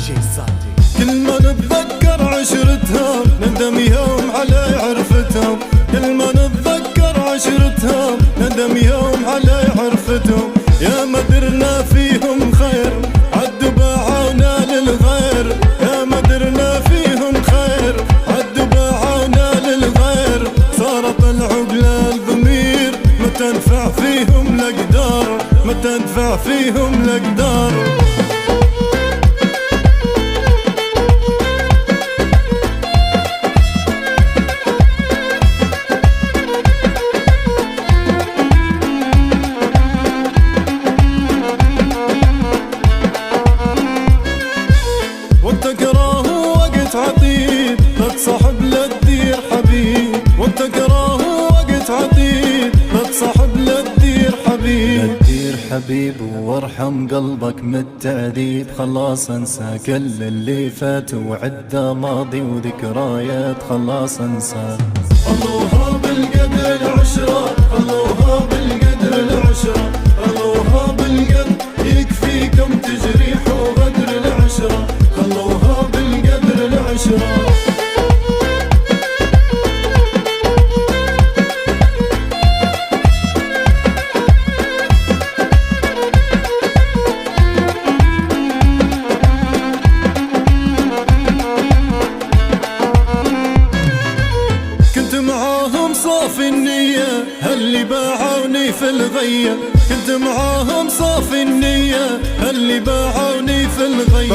كل ما نتذكر عشرتها ندم يوم على عرفتهم، كل ما نتذكر عشرتهم ندم يوم على عرفتهم. يا ما درنا فيهم خير عد باعونا للغير، يا ما درنا فيهم خير عد باعونا للغير. صارت العقلة الضمير ما تنفع فيهم الأقدار، ما تنفع فيهم الأقدار. وقتك راهو وقت عطيب لا تصاحب لا تدير حبيب، وقتك راهو وقت عطيب لا تصاحب لا تدير حبيب. لا تدير حبيب وارحم قلبك من التعذيب، خلاص انسى كل اللي فات وعدى ماضي وذكريات خلاص انسى. خلوها بالقدر العشرة، خلوها بالقدر العشرة، خلوها بالقدر يكفيكم تجريح وغدر العشرة، خلوها بالقدر العشرة. كنت معاهم صافي النية هاللي باعوني في الغية، كنت معاهم صافي النية هاللي باعوني في الغية.